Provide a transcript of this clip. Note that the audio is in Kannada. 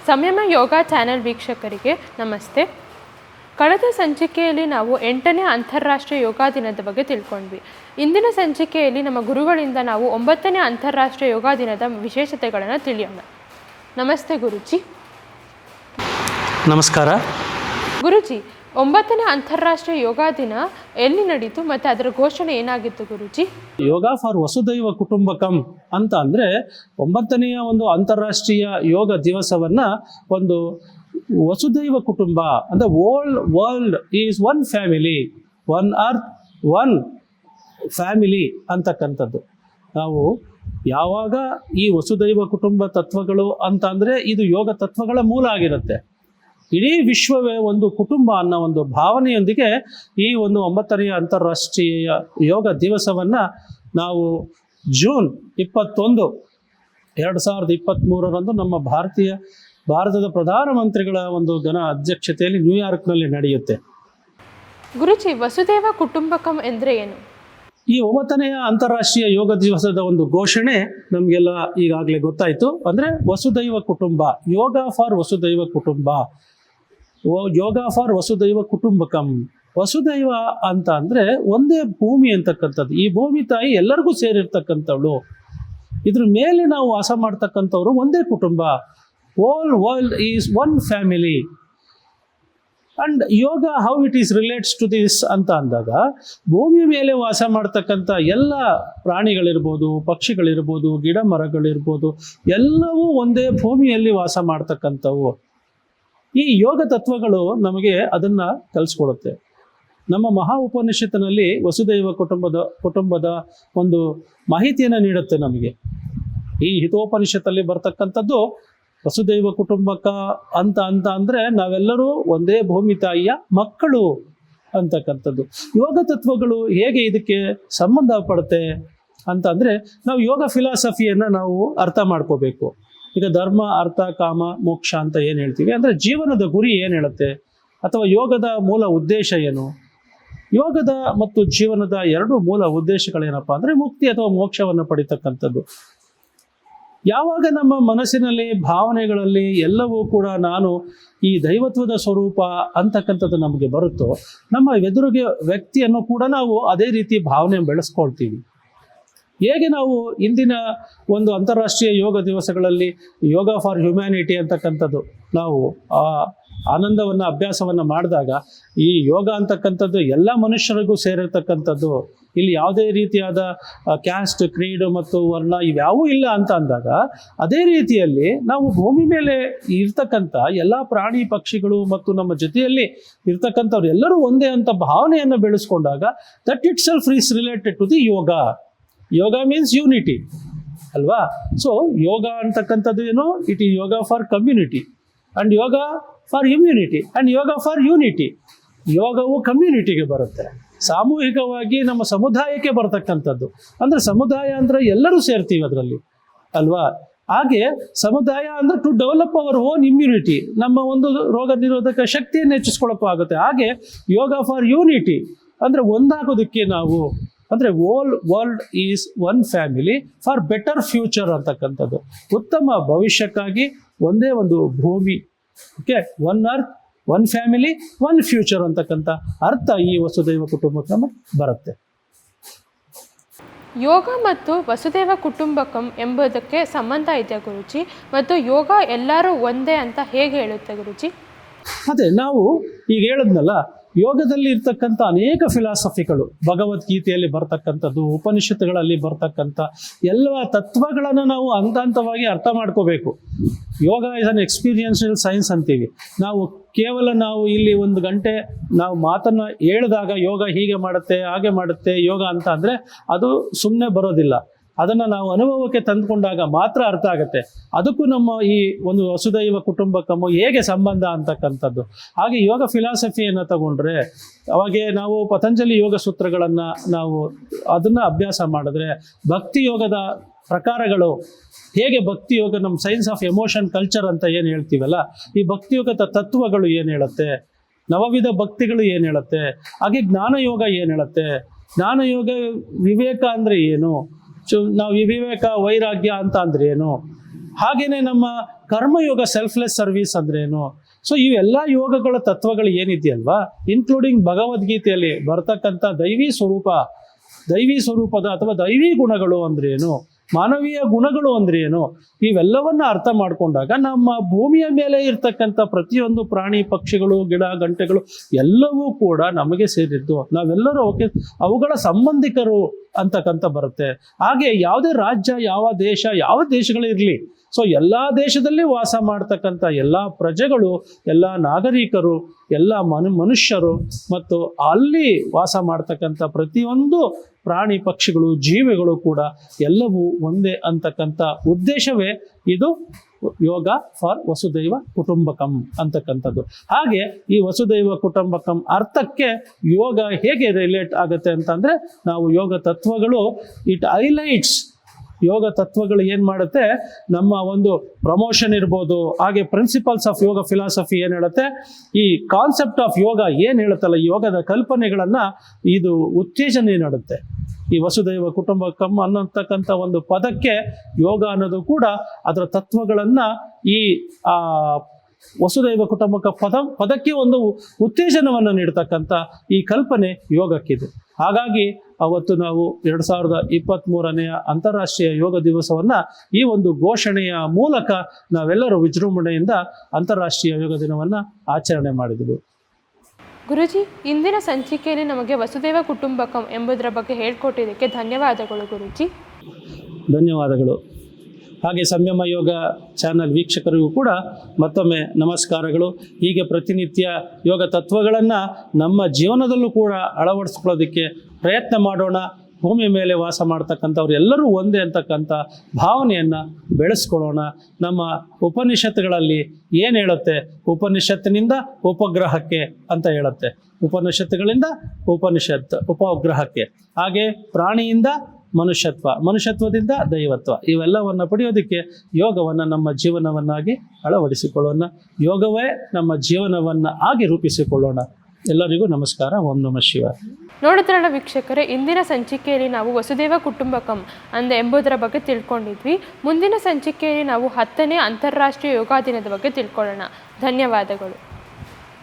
ಸಂಯಮ ಯೋಗ ಚಾನೆಲ್ ವೀಕ್ಷಕರಿಗೆ ನಮಸ್ತೆ. ಕಳೆದ ಸಂಚಿಕೆಯಲ್ಲಿ ನಾವು 8ನೇ ಅಂತಾರಾಷ್ಟ್ರೀಯ ಯೋಗ ದಿನದ ಬಗ್ಗೆ ತಿಳ್ಕೊಂಡ್ವಿ. ಇಂದಿನ ಸಂಚಿಕೆಯಲ್ಲಿ ನಮ್ಮ ಗುರುಗಳಿಂದ ನಾವು 9ನೇ ಅಂತಾರಾಷ್ಟ್ರೀಯ ಯೋಗ ದಿನದ ವಿಶೇಷತೆಗಳನ್ನು ತಿಳಿಯೋಣ. ನಮಸ್ತೆ ಗುರುಜಿ. ನಮಸ್ಕಾರ ಗುರುಜಿ, 9ನೇ ಅಂತಾರಾಷ್ಟ್ರೀಯ ಯೋಗ ದಿನ ಎಲ್ಲಿ ನಡೀತು ಮತ್ತು ಅದರ ಘೋಷಣೆ ಏನಾಗಿತ್ತು ಗುರುಜಿ? ಯೋಗ ಫಾರ್ ವಸುದೈವ ಕುಟುಂಬಕಂ ಅಂತ ಅಂದರೆ 9ನೆಯ ಒಂದು ಅಂತಾರಾಷ್ಟ್ರೀಯ ಯೋಗ ದಿವಸವನ್ನ ಒಂದು ವಸುದೈವ ಕುಟುಂಬ ಅಂದರೆ world is one family, one earth one family ಅಂತಕ್ಕಂಥದ್ದು. ನಾವು ಯಾವಾಗ ಈ ವಸುದೈವ ಕುಟುಂಬ ತತ್ವಗಳು ಅಂತ ಅಂದರೆ ಇದು ಯೋಗ ತತ್ವಗಳ ಮೂಲ ಆಗಿರುತ್ತೆ. ಇಡೀ ವಿಶ್ವವೇ ಒಂದು ಕುಟುಂಬ ಅನ್ನೋ ಒಂದು ಭಾವನೆಯೊಂದಿಗೆ ಈ ಒಂದು 9ನೇ ಅಂತಾರಾಷ್ಟ್ರೀಯ ಯೋಗ ದಿವಸವನ್ನು ನಾವು ಜೂನ್ 21, 2023ರಂದು ನಮ್ಮ ಭಾರತದ ಪ್ರಧಾನಮಂತ್ರಿಗಳ ಒಂದು ಘನ ಅಧ್ಯಕ್ಷತೆಯಲ್ಲಿ ನ್ಯೂಯಾರ್ಕ್ನಲ್ಲಿ ನಡೆಯುತ್ತೆ. ಗುರುಜಿ, ವಸುದೈವ ಕುಟುಂಬಕಂ ಎಂದರೆ ಏನು? ಈ 9ನೇ ಅಂತಾರಾಷ್ಟ್ರೀಯ ಯೋಗ ದಿವಸದ ಒಂದು ಘೋಷಣೆ ನಮಗೆಲ್ಲ ಈಗಾಗಲೇ ಗೊತ್ತಾಯಿತು. ಅಂದರೆ ವಸುದೈವ ಕುಟುಂಬ, ಯೋಗ ಫಾರ್ ವಸುದೈವ ಕುಟುಂಬ, ಯೋಗ ಫಾರ್ ವಸುದೈವ ಕುಟುಂಬಕಂ. ವಸುದೈವ ಅಂತ ಅಂದರೆ ಒಂದೇ ಭೂಮಿ ಅಂತಕ್ಕಂಥದ್ದು. ಈ ಭೂಮಿ ತಾಯಿ ಎಲ್ಲರಿಗೂ ಸೇರಿರ್ತಕ್ಕಂಥವಳು. ಇದ್ರ ಮೇಲೆ ನಾವು ವಾಸ ಮಾಡ್ತಕ್ಕಂಥವ್ರು ಒಂದೇ ಕುಟುಂಬ. Whole world is one family. And yoga how it is relates to this ಅಂತ ಅಂದಾಗ, ಭೂಮಿ ಮೇಲೆ ವಾಸ ಮಾಡ್ತಕ್ಕಂಥ ಎಲ್ಲ ಪ್ರಾಣಿಗಳಿರ್ಬೋದು, ಪಕ್ಷಿಗಳಿರ್ಬೋದು, ಗಿಡ ಮರಗಳಿರ್ಬೋದು, ಎಲ್ಲವೂ ಒಂದೇ ಭೂಮಿಯಲ್ಲಿ ವಾಸ ಮಾಡ್ತಕ್ಕಂಥವು. ಈ ಯೋಗ ತತ್ವಗಳು ನಮಗೆ ಅದನ್ನ ಕಲಿಸ್ಕೊಡುತ್ತೆ. ನಮ್ಮ ಮಹಾ ಉಪನಿಷತ್ತಿನಲ್ಲಿ ವಸುದೈವ ಕುಟುಂಬದ ಒಂದು ಮಾಹಿತಿಯನ್ನು ನೀಡುತ್ತೆ ನಮಗೆ. ಈ ಹಿತೋಪನಿಷತ್ತಲ್ಲಿ ಬರ್ತಕ್ಕಂಥದ್ದು ವಸುದೈವ ಕುಟುಂಬಕ ಅಂತ ಅಂದರೆ ನಾವೆಲ್ಲರೂ ಒಂದೇ ಭೂಮಿ ತಾಯಿಯ ಮಕ್ಕಳು ಅಂತಕ್ಕಂಥದ್ದು. ಯೋಗ ತತ್ವಗಳು ಹೇಗೆ ಇದಕ್ಕೆ ಸಂಬಂಧ ಪಡುತ್ತೆ ಅಂತ ಅಂದರೆ, ನಾವು ಯೋಗ ಫಿಲಾಸಫಿಯನ್ನು ನಾವು ಅರ್ಥ ಮಾಡ್ಕೋಬೇಕು. ಈಗ ಧರ್ಮ, ಅರ್ಥ, ಕಾಮ, ಮೋಕ್ಷ ಅಂತ ಏನು ಹೇಳ್ತೀವಿ, ಅಂದರೆ ಜೀವನದ ಗುರಿ ಏನು ಹೇಳುತ್ತೆ, ಅಥವಾ ಯೋಗದ ಮೂಲ ಉದ್ದೇಶ ಏನು? ಯೋಗದ ಮತ್ತು ಜೀವನದ ಎರಡು ಮೂಲ ಉದ್ದೇಶಗಳೇನಪ್ಪ ಅಂದರೆ ಮುಕ್ತಿ ಅಥವಾ ಮೋಕ್ಷವನ್ನು ಪಡಿತಕ್ಕಂಥದ್ದು. ಯಾವಾಗ ನಮ್ಮ ಮನಸ್ಸಿನಲ್ಲಿ, ಭಾವನೆಗಳಲ್ಲಿ ಎಲ್ಲವೂ ಕೂಡ ನಾನು ಈ ದೈವತ್ವದ ಸ್ವರೂಪ ಅಂತಕ್ಕಂಥದ್ದು ನಮಗೆ ಬರುತ್ತೋ, ನಮ್ಮ ಎದುರಿಗೆ ವ್ಯಕ್ತಿಯನ್ನು ಕೂಡ ನಾವು ಅದೇ ರೀತಿ ಭಾವನೆ ಬೆಳೆಸ್ಕೊಳ್ತೀವಿ. ಹೇಗೆ ನಾವು ಇಂದಿನ ಒಂದು ಅಂತಾರಾಷ್ಟ್ರೀಯ ಯೋಗ ದಿವಸಗಳಲ್ಲಿ ಯೋಗ ಫಾರ್ ಹ್ಯುಮ್ಯಾನಿಟಿ ಅಂತಕ್ಕಂಥದ್ದು ನಾವು ಆನಂದವನ್ನು ಅಭ್ಯಾಸವನ್ನು ಮಾಡಿದಾಗ, ಈ ಯೋಗ ಅಂತಕ್ಕಂಥದ್ದು ಎಲ್ಲ ಮನುಷ್ಯರಿಗೂ ಸೇರಿರ್ತಕ್ಕಂಥದ್ದು. ಇಲ್ಲಿ ಯಾವುದೇ ರೀತಿಯಾದ ಕ್ಯಾಸ್ಟ್, ಕ್ರೀಡ್ ಮತ್ತು ವರ್ಣ ಇವ್ಯಾವೂ ಇಲ್ಲ ಅಂತ ಅಂದಾಗ, ಅದೇ ರೀತಿಯಲ್ಲಿ ನಾವು ಭೂಮಿ ಮೇಲೆ ಇರ್ತಕ್ಕಂಥ ಎಲ್ಲ ಪ್ರಾಣಿ ಪಕ್ಷಿಗಳು ಮತ್ತು ನಮ್ಮ ಜೊತೆಯಲ್ಲಿ ಇರ್ತಕ್ಕಂಥವ್ರು ಎಲ್ಲರೂ ಒಂದೇ ಅಂತ ಭಾವನೆಯನ್ನು ಬೆಳೆಸ್ಕೊಂಡಾಗ, that itself is related to the yoga. Yoga means unity ಅಲ್ವಾ? ಸೊ ಯೋಗ ಅಂತಕ್ಕಂಥದ್ದು ಏನು? ಇಟ್ ಈ yoga for community and yoga for immunity and yoga for unity. ಯೋಗವು ಕಮ್ಯುನಿಟಿಗೆ ಬರುತ್ತೆ, ಸಾಮೂಹಿಕವಾಗಿ ನಮ್ಮ ಸಮುದಾಯಕ್ಕೆ ಬರ್ತಕ್ಕಂಥದ್ದು. ಅಂದರೆ ಸಮುದಾಯ ಅಂದರೆ ಎಲ್ಲರೂ ಸೇರ್ತೀವಿ ಅದರಲ್ಲಿ ಅಲ್ವಾ? ಹಾಗೆ ಸಮುದಾಯ ಅಂದರೆ to develop our own immunity, ನಮ್ಮ ಒಂದು ರೋಗ ನಿರೋಧಕ ಶಕ್ತಿಯನ್ನು ಹೆಚ್ಚಿಸ್ಕೊಳ್ಳೋಕ್ಕೂ ಆಗುತ್ತೆ. ಹಾಗೆ ಯೋಗ ಫಾರ್ ಯೂನಿಟಿ ಅಂದರೆ ಒಂದಾಗೋದಕ್ಕೆ ನಾವು, ಅಂದರೆ whole world is one family for better future ಅಂತಕ್ಕಂಥದ್ದು. ಉತ್ತಮ ಭವಿಷ್ಯಕ್ಕಾಗಿ ಒಂದೇ ಒಂದು ಭೂಮಿ, okay, one earth one family one future ಅಂತಕ್ಕಂಥ ಅರ್ಥ ಈ ವಸುದೈವ ಕುಟುಂಬಕ್ಕೆ ನಮಗೆ ಬರುತ್ತೆ. ಯೋಗ ಮತ್ತು ವಸುದೈವ ಕುಟುಂಬಕಂ ಎಂಬುದಕ್ಕೆ ಸಂಬಂಧ ಇದೆಯಾ ಗುರುಜಿ? ಮತ್ತು ಯೋಗ ಎಲ್ಲರೂ ಒಂದೇ ಅಂತ ಹೇಗೆ ಹೇಳುತ್ತೆ ಗುರುಜಿ? ಅದೇ ನಾವು ಈಗ ಹೇಳಿದ್ನಲ್ಲ, ಯೋಗದಲ್ಲಿ ಇರ್ತಕ್ಕಂಥ ಅನೇಕ ಫಿಲಾಸಫಿಗಳು, ಭಗವದ್ಗೀತೆಯಲ್ಲಿ ಬರ್ತಕ್ಕಂಥದ್ದು, ಉಪನಿಷತ್ತುಗಳಲ್ಲಿ ಬರ್ತಕ್ಕಂಥ ಎಲ್ಲ ತತ್ವಗಳನ್ನು ನಾವು ಹಂತವಾಗಿ ಅರ್ಥ ಮಾಡ್ಕೋಬೇಕು. ಯೋಗ ಇಸ್ ಅನ್ ಎಕ್ಸ್ಪೀರಿಯನ್ಷಿಯಲ್ ಸೈನ್ಸ್ ಅಂತೀವಿ ನಾವು. ಕೇವಲ ನಾವು ಇಲ್ಲಿ 1 ಗಂಟೆ ನಾವು ಮಾತನ್ನು ಹೇಳಿದಾಗ ಯೋಗ ಹೀಗೆ ಮಾಡುತ್ತೆ, ಹಾಗೆ ಮಾಡುತ್ತೆ ಯೋಗ ಅಂತ ಅಂದರೆ ಅದು ಸುಮ್ಮನೆ ಬರೋದಿಲ್ಲ. ಅದನ್ನು ನಾವು ಅನುಭವಕ್ಕೆ ತಂದುಕೊಂಡಾಗ ಮಾತ್ರ ಅರ್ಥ ಆಗುತ್ತೆ. ಅದಕ್ಕೂ ನಮ್ಮ ಈ ಒಂದು ವಸುದೈವ ಕುಟುಂಬಕಮ್ಮು ಹೇಗೆ ಸಂಬಂಧ ಅಂತಕ್ಕಂಥದ್ದು. ಹಾಗೆ ಯೋಗ ಫಿಲಾಸಫಿಯನ್ನು ತಗೊಂಡ್ರೆ, ಅವಾಗೆ ನಾವು ಪತಂಜಲಿ ಯೋಗ ಸೂತ್ರಗಳನ್ನು ನಾವು ಅದನ್ನು ಅಭ್ಯಾಸ ಮಾಡಿದ್ರೆ, ಭಕ್ತಿ ಯೋಗದ ಪ್ರಕಾರಗಳು ಹೇಗೆ, ಭಕ್ತಿ ಯೋಗ ನಮ್ಮ ಸೈನ್ಸ್ ಆಫ್ ಎಮೋಷನ್ ಕಲ್ಚರ್ ಅಂತ ಏನು ಹೇಳ್ತೀವಲ್ಲ, ಈ ಭಕ್ತಿ ಯೋಗದ ತತ್ವಗಳು ಏನು ಹೇಳುತ್ತೆ, ನವವಿಧ ಭಕ್ತಿಗಳು ಏನು ಹೇಳುತ್ತೆ, ಹಾಗೆ ಜ್ಞಾನಯೋಗ ಏನು ಹೇಳುತ್ತೆ, ಜ್ಞಾನಯೋಗ ವಿವೇಕ ಅಂದರೆ ಏನು, ನಾವು ವಿವೇಕ ವೈರಾಗ್ಯ ಅಂತ ಅಂದ್ರೆ ಏನು, ಹಾಗೆಯೇ ನಮ್ಮ ಕರ್ಮಯೋಗ ಸೆಲ್ಫ್ಲೆಸ್ ಸರ್ವಿಸ್ ಅಂದ್ರೇನು. ಸೊ ಇವೆಲ್ಲ ಯೋಗಗಳ ತತ್ವಗಳು ಏನಿದೆಯಲ್ವಾ, ಇನ್ಕ್ಲೂಡಿಂಗ್ ಭಗವದ್ಗೀತೆಯಲ್ಲಿ ಬರ್ತಕ್ಕಂಥ ದೈವಿ ಸ್ವರೂಪದ ಅಥವಾ ದೈವಿ ಗುಣಗಳು ಅಂದ್ರೇನು, ಮಾನವೀಯ ಗುಣಗಳು ಅಂದ್ರೇನು, ಇವೆಲ್ಲವನ್ನ ಅರ್ಥ ಮಾಡಿಕೊಂಡಾಗ ನಮ್ಮ ಭೂಮಿಯ ಮೇಲೆ ಇರ್ತಕ್ಕಂಥ ಪ್ರತಿಯೊಂದು ಪ್ರಾಣಿ ಪಕ್ಷಿಗಳು ಗಿಡ ಗಂಟೆಗಳು ಎಲ್ಲವೂ ಕೂಡ ನಮಗೆ ಸೇರಿದ್ದು, ನಾವೆಲ್ಲರೂ ಅವುಗಳ ಸಂಬಂಧಿಕರು ಅಂತಕ್ಕಂಥ ಬರುತ್ತೆ. ಹಾಗೆ ಯಾವುದೇ ರಾಜ್ಯ, ಯಾವ ದೇಶಗಳಿರಲಿ, ಸೊ ಎಲ್ಲ ದೇಶದಲ್ಲಿ ವಾಸ ಮಾಡ್ತಕ್ಕಂಥ ಎಲ್ಲ ಪ್ರಜೆಗಳು, ಎಲ್ಲ ನಾಗರಿಕರು, ಎಲ್ಲ ಮನುಷ್ಯರು ಮತ್ತು ಅಲ್ಲಿ ವಾಸ ಮಾಡ್ತಕ್ಕಂಥ ಪ್ರತಿಯೊಂದು ಪ್ರಾಣಿ ಪಕ್ಷಿಗಳು ಜೀವಿಗಳು ಕೂಡ ಎಲ್ಲವೂ ಒಂದೇ ಅಂತಕ್ಕಂಥ ಉದ್ದೇಶವೇ ಇದು ಯೋಗ ಫಾರ್ ವಸುದೈವ ಕುಟುಂಬಕಂ ಅಂತಕ್ಕಂಥದ್ದು. ಹಾಗೆ ಈ ವಸುದೈವ ಕುಟುಂಬಕಂ ಅರ್ಥಕ್ಕೆ ಯೋಗ ಹೇಗೆ ರಿಲೇಟ್ ಆಗುತ್ತೆ ಅಂತಂದರೆ, ನಾವು ಯೋಗ ತತ್ವಗಳು ಇಟ್ ಹೈಲೈಟ್ಸ್, ಯೋಗ ತತ್ವಗಳು ಏನು ಮಾಡುತ್ತೆ, ನಮ್ಮ ಒಂದು ಪ್ರಮೋಷನ್ ಇರ್ಬೋದು, ಹಾಗೆ ಪ್ರಿನ್ಸಿಪಲ್ಸ್ ಆಫ್ ಯೋಗ ಫಿಲಾಸಫಿ ಏನು ಹೇಳುತ್ತೆ, ಈ ಕಾನ್ಸೆಪ್ಟ್ ಆಫ್ ಯೋಗ ಏನು ಹೇಳುತ್ತಲ್ಲ, ಯೋಗದ ಕಲ್ಪನೆಗಳನ್ನು ಇದು ಉತ್ತೇಜನ ನೀಡುತ್ತೆ. ಈ ವಸುದೈವ ಕುಟುಂಬಕಂ ಅನ್ನತಕ್ಕಂಥ ಒಂದು ಪದಕ್ಕೆ ಯೋಗ ಅನ್ನೋದು ಕೂಡ ಅದರ ತತ್ವಗಳನ್ನು ಈ ವಸುದೈವ ಕುಟುಂಬಕ ಪದಕ್ಕೆ ಒಂದು ಉತ್ತೇಜನವನ್ನು ನೀಡತಕ್ಕಂಥ ಈ ಕಲ್ಪನೆ ಯೋಗಕ್ಕಿದೆ. ಹಾಗಾಗಿ ಅವತ್ತು ನಾವು 2023ನೇ ಅಂತಾರಾಷ್ಟ್ರೀಯ ಯೋಗ ದಿವಸವನ್ನು ಈ ಒಂದು ಘೋಷಣೆಯ ಮೂಲಕ ನಾವೆಲ್ಲರೂ ವಿಜೃಂಭಣೆಯಿಂದ ಅಂತಾರಾಷ್ಟ್ರೀಯ ಯೋಗ ದಿನವನ್ನು ಆಚರಣೆ ಮಾಡಿದೆವು. ಗುರುಜಿ, ಇಂದಿನ ಸಂಚಿಕೆಯಲ್ಲಿ ನಮಗೆ ವಸುದೈವ ಕುಟುಂಬಕಂ ಎಂಬುದರ ಬಗ್ಗೆ ಹೇಳ್ಕೊಟ್ಟಿದ್ದಕ್ಕೆ ಧನ್ಯವಾದಗಳು ಗುರುಜಿ. ಧನ್ಯವಾದಗಳು. ಹಾಗೆ ಸಂಯಮ ಯೋಗ ಚಾನಲ್ ವೀಕ್ಷಕರಿಗೂ ಕೂಡ ಮತ್ತೊಮ್ಮೆ ನಮಸ್ಕಾರಗಳು. ಹೀಗೆ ಪ್ರತಿನಿತ್ಯ ಯೋಗ ತತ್ವಗಳನ್ನು ನಮ್ಮ ಜೀವನದಲ್ಲೂ ಕೂಡ ಅಳವಡಿಸ್ಕೊಳ್ಳೋದಕ್ಕೆ ಪ್ರಯತ್ನ ಮಾಡೋಣ. ಭೂಮಿ ಮೇಲೆ ವಾಸ ಮಾಡ್ತಕ್ಕಂಥವ್ರು ಎಲ್ಲರೂ ಒಂದೇ ಅಂತಕ್ಕಂಥ ಭಾವನೆಯನ್ನು ಬೆಳೆಸ್ಕೊಳ್ಳೋಣ. ನಮ್ಮ ಉಪನಿಷತ್ತುಗಳಲ್ಲಿ ಏನು ಹೇಳುತ್ತೆ, ಉಪನಿಷತ್ತಿನಿಂದ ಉಪಗ್ರಹಕ್ಕೆ ಅಂತ ಹೇಳುತ್ತೆ, ಉಪನಿಷತ್ತುಗಳಿಂದ ಉಪಗ್ರಹಕ್ಕೆ, ಹಾಗೆ ಪ್ರಾಣಿಯಿಂದ ಮನುಷ್ಯತ್ವದಿಂದ ದೈವತ್ವ, ಇವೆಲ್ಲವನ್ನು ಪಡೆಯೋದಕ್ಕೆ ಯೋಗವನ್ನು ನಮ್ಮ ಜೀವನವನ್ನಾಗಿ ಅಳವಡಿಸಿಕೊಳ್ಳೋಣ. ಯೋಗವೇ ನಮ್ಮ ಜೀವನವನ್ನು ಆಗಿ ರೂಪಿಸಿಕೊಳ್ಳೋಣ. ಎಲ್ಲರಿಗೂ ನಮಸ್ಕಾರ. ಓಂ ನಮಃ ಶಿವಾಯ. ನೋಡಿದ್ರಲ್ಲ ವೀಕ್ಷಕರೇ, ಇಂದಿನ ಸಂಚಿಕೆಯಲ್ಲಿ ನಾವು ವಸುದೈವ ಕುಟುಂಬಕಂ ಎಂಬುದರ ಬಗ್ಗೆ ತಿಳ್ಕೊಂಡಿದ್ವಿ. ಮುಂದಿನ ಸಂಚಿಕೆಯಲ್ಲಿ ನಾವು 10ನೇ ಅಂತಾರಾಷ್ಟ್ರೀಯ ಯೋಗ ದಿನದ ಬಗ್ಗೆ ತಿಳ್ಕೊಳ್ಳೋಣ. ಧನ್ಯವಾದಗಳು.